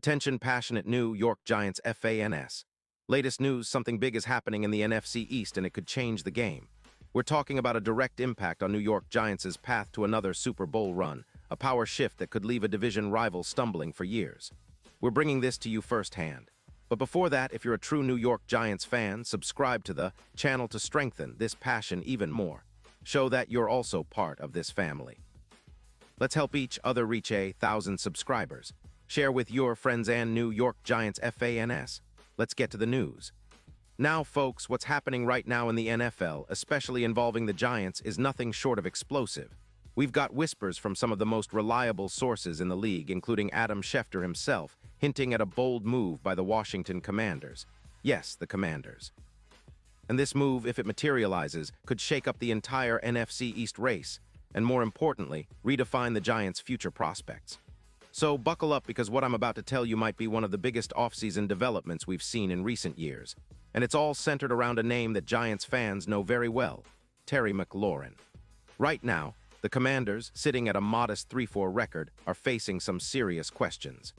Attention passionate New York Giants fans. Latest news, something big is happening in the NFC East and it could change the game. We're talking about a direct impact on New York Giants' path to another Super Bowl run, a power shift that could leave a division rival stumbling for years. We're bringing this to you firsthand. But before that, if you're a true New York Giants fan, subscribe to the channel to strengthen this passion even more. Show that you're also part of this family. Let's help each other reach 1,000 subscribers. Share with your friends and New York Giants fans. Let's get to the news. Now, folks, what's happening right now in the NFL, especially involving the Giants, is nothing short of explosive. We've got whispers from some of the most reliable sources in the league, including Adam Schefter himself, hinting at a bold move by the Washington Commanders. Yes, the Commanders. And this move, if it materializes, could shake up the entire NFC East race, and more importantly, redefine the Giants' future prospects. So buckle up, because what I'm about to tell you might be one of the biggest offseason developments we've seen in recent years. And it's all centered around a name that Giants fans know very well, Terry McLaurin. Right now, the Commanders, sitting at a modest 3-4 record, are facing some serious questions.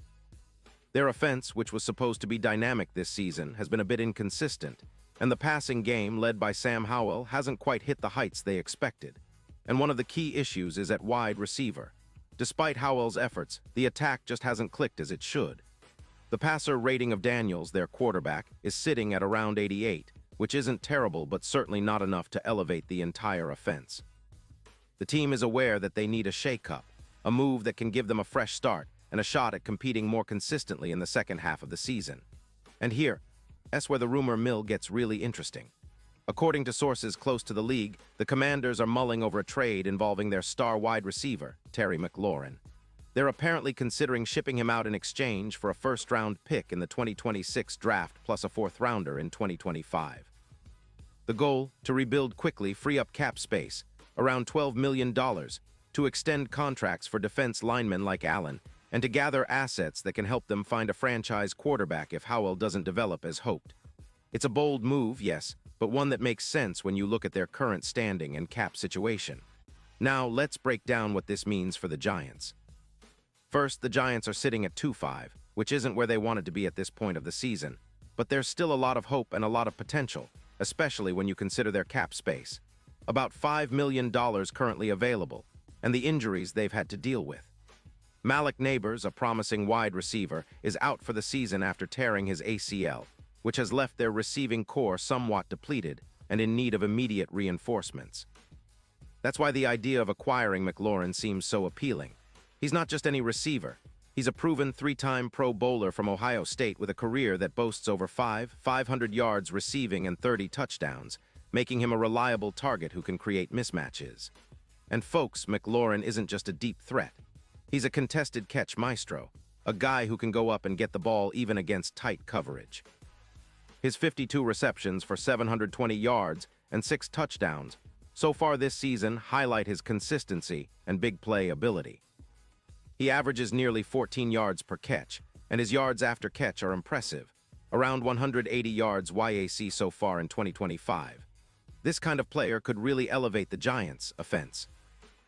Their offense, which was supposed to be dynamic this season, has been a bit inconsistent, and the passing game, led by Sam Howell, hasn't quite hit the heights they expected. And one of the key issues is at wide receiver. Despite Howell's efforts, the attack just hasn't clicked as it should. The passer rating of Daniels, their quarterback, is sitting at around 88, which isn't terrible but certainly not enough to elevate the entire offense. The team is aware that they need a shake-up, a move that can give them a fresh start and a shot at competing more consistently in the second half of the season. And that's where the rumor mill gets really interesting. According to sources close to the league, the Commanders are mulling over a trade involving their star wide receiver, Terry McLaurin. They're apparently considering shipping him out in exchange for a first-round pick in the 2026 draft plus a fourth-rounder in 2025. The goal, to rebuild quickly, free up cap space, around $12 million, to extend contracts for defense linemen like Allen, and to gather assets that can help them find a franchise quarterback if Howell doesn't develop as hoped. It's a bold move, yes, but one that makes sense when you look at their current standing and cap situation. Now, let's break down what this means for the Giants. First, the Giants are sitting at 2-5, which isn't where they wanted to be at this point of the season, but there's still a lot of hope and a lot of potential, especially when you consider their cap space. About $5 million currently available, and the injuries they've had to deal with. Malik Neighbors, a promising wide receiver, is out for the season after tearing his ACL, which has left their receiving core somewhat depleted and in need of immediate reinforcements. That's why the idea of acquiring McLaurin seems so appealing. He's not just any receiver. He's a proven 3-time Pro Bowler from Ohio State with a career that boasts over 500 yards receiving and 30 touchdowns, making him a reliable target who can create mismatches. And folks, McLaurin isn't just a deep threat. He's a contested catch maestro, a guy who can go up and get the ball even against tight coverage. His 52 receptions for 720 yards and 6 touchdowns so far this season highlight his consistency and big play ability. He averages nearly 14 yards per catch, and his yards after catch are impressive, around 180 yards YAC so far in 2025. This kind of player could really elevate the Giants' offense.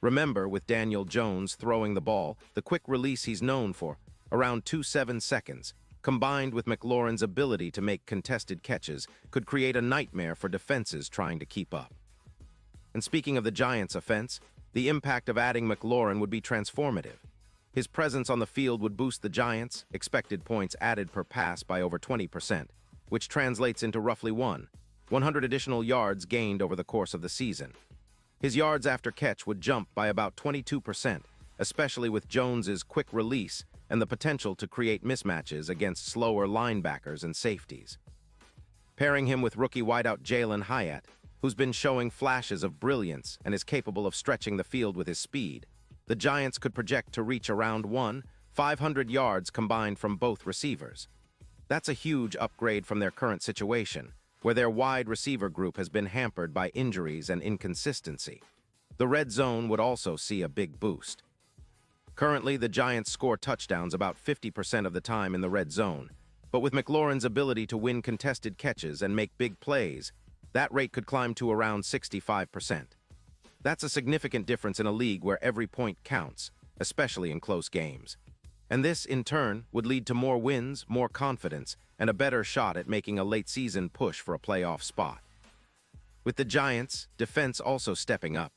Remember, with Daniel Jones throwing the ball, the quick release he's known for, around 2.7 seconds, combined with McLaurin's ability to make contested catches, could create a nightmare for defenses trying to keep up. And speaking of the Giants' offense, the impact of adding McLaurin would be transformative. His presence on the field would boost the Giants' expected points added per pass by over 20%, which translates into roughly 100 additional yards gained over the course of the season. His yards after catch would jump by about 22%, especially with Jones's quick release and the potential to create mismatches against slower linebackers and safeties. Pairing him with rookie wideout Jalen Hyatt, who's been showing flashes of brilliance and is capable of stretching the field with his speed, the Giants could project to reach around 500 yards combined from both receivers. That's a huge upgrade from their current situation, where their wide receiver group has been hampered by injuries and inconsistency. The red zone would also see a big boost. Currently, the Giants score touchdowns about 50% of the time in the red zone, but with McLaurin's ability to win contested catches and make big plays, that rate could climb to around 65%. That's a significant difference in a league where every point counts, especially in close games. And this, in turn, would lead to more wins, more confidence, and a better shot at making a late-season push for a playoff spot. With the Giants, defense also stepping up,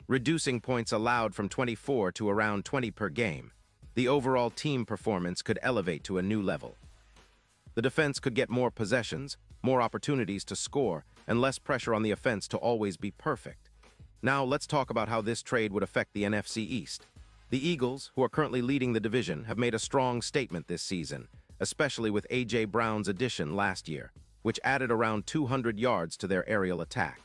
reducing points allowed from 24 to around 20 per game, the overall team performance could elevate to a new level. The defense could get more possessions, more opportunities to score, and less pressure on the offense to always be perfect. Now let's talk about how this trade would affect the NFC East. The Eagles, who are currently leading the division, have made a strong statement this season, especially with A.J. Brown's addition last year, which added around 200 yards to their aerial attack.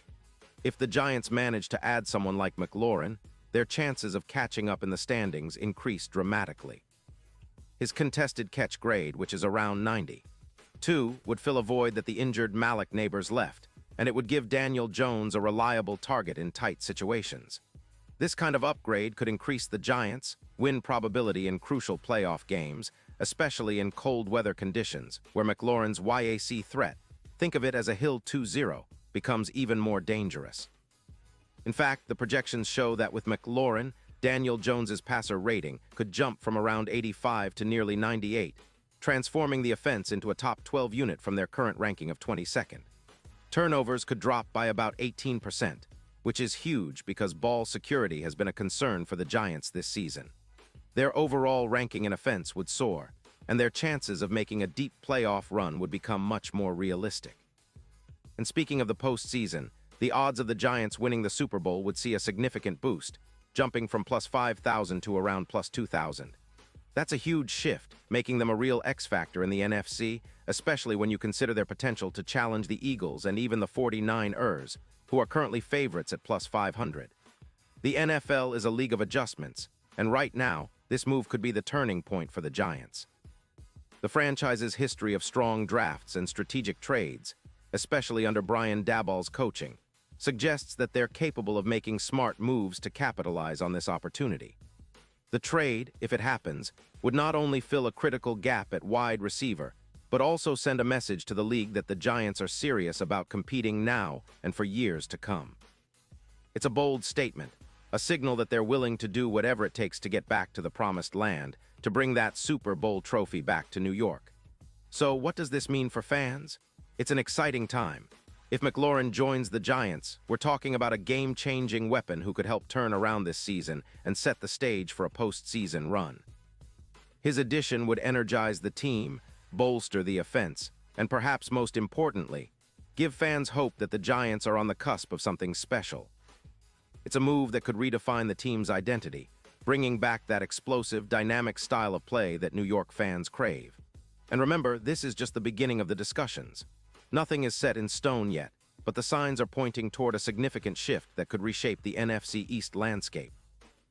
If the Giants manage to add someone like McLaurin, their chances of catching up in the standings increase dramatically. His contested catch grade, which is around 90. 2 would fill a void that the injured Malik Neighbors left, and it would give Daniel Jones a reliable target in tight situations. This kind of upgrade could increase the Giants' win probability in crucial playoff games, especially in cold weather conditions, where McLaurin's YAC threat, think of it as a Hill 2-0, becomes even more dangerous. In fact, the projections show that with McLaurin, Daniel Jones's passer rating could jump from around 85 to nearly 98, transforming the offense into a top 12 unit from their current ranking of 22nd. Turnovers could drop by about 18%, which is huge because ball security has been a concern for the Giants this season. Their overall ranking in offense would soar, and their chances of making a deep playoff run would become much more realistic. And speaking of the postseason, the odds of the Giants winning the Super Bowl would see a significant boost, jumping from plus 5,000 to around plus 2,000. That's a huge shift, making them a real X factor in the NFC, especially when you consider their potential to challenge the Eagles and even the 49ers, who are currently favorites at plus 500. The NFL is a league of adjustments, and right now, this move could be the turning point for the Giants. The franchise's history of strong drafts and strategic trades, especially under Brian Daboll's coaching, suggests that they're capable of making smart moves to capitalize on this opportunity. The trade, if it happens, would not only fill a critical gap at wide receiver, but also send a message to the league that the Giants are serious about competing now and for years to come. It's a bold statement, a signal that they're willing to do whatever it takes to get back to the promised land, to bring that Super Bowl trophy back to New York. So what does this mean for fans? It's an exciting time. If McLaurin joins the Giants, we're talking about a game-changing weapon who could help turn around this season and set the stage for a postseason run. His addition would energize the team, bolster the offense, and perhaps most importantly, give fans hope that the Giants are on the cusp of something special. It's a move that could redefine the team's identity, bringing back that explosive, dynamic style of play that New York fans crave. And remember, this is just the beginning of the discussions. Nothing is set in stone yet, but the signs are pointing toward a significant shift that could reshape the NFC East landscape.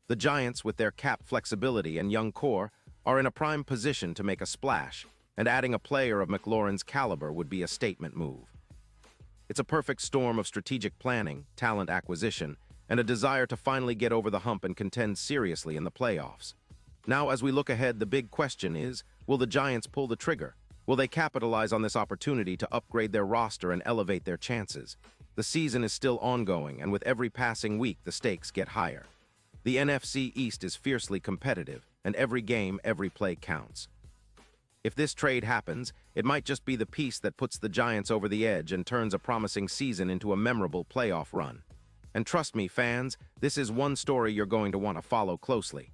The Giants, with their cap flexibility and young core, are in a prime position to make a splash, and adding a player of McLaurin's caliber would be a statement move. It's a perfect storm of strategic planning, talent acquisition, and a desire to finally get over the hump and contend seriously in the playoffs. Now, as we look ahead, the big question is, will the Giants pull the trigger? Will they capitalize on this opportunity to upgrade their roster and elevate their chances? The season is still ongoing, and with every passing week, the stakes get higher. The NFC East is fiercely competitive, and every game, every play counts. If this trade happens, it might just be the piece that puts the Giants over the edge and turns a promising season into a memorable playoff run. And trust me, fans, this is one story you're going to want to follow closely.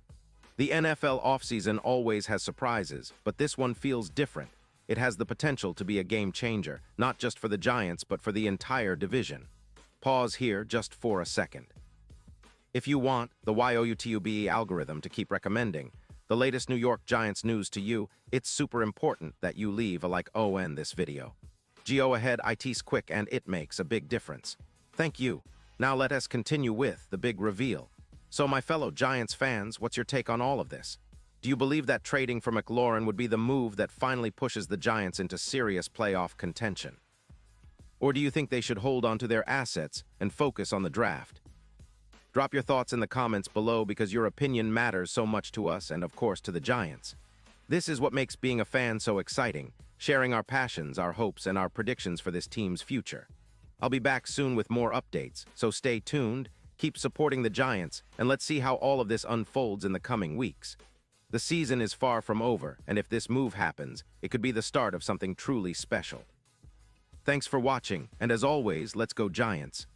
The NFL offseason always has surprises, but this one feels different. It has the potential to be a game changer, not just for the Giants, but for the entire division. Pause here just for a second. If you want the YOUTUBE algorithm to keep recommending the latest New York Giants news to you, it's super important that you leave a like on this video. Go ahead, it's quick and it makes a big difference. Thank you. Now let us continue with the big reveal. So my fellow Giants fans, what's your take on all of this? Do you believe that trading for McLaurin would be the move that finally pushes the Giants into serious playoff contention? Or do you think they should hold on to their assets and focus on the draft? Drop your thoughts in the comments below because your opinion matters so much to us and, of course, to the Giants. This is what makes being a fan so exciting, sharing our passions, our hopes, and our predictions for this team's future. I'll be back soon with more updates, so stay tuned, keep supporting the Giants, and let's see how all of this unfolds in the coming weeks. The season is far from over, and if this move happens, it could be the start of something truly special. Thanks for watching, and as always, let's go Giants.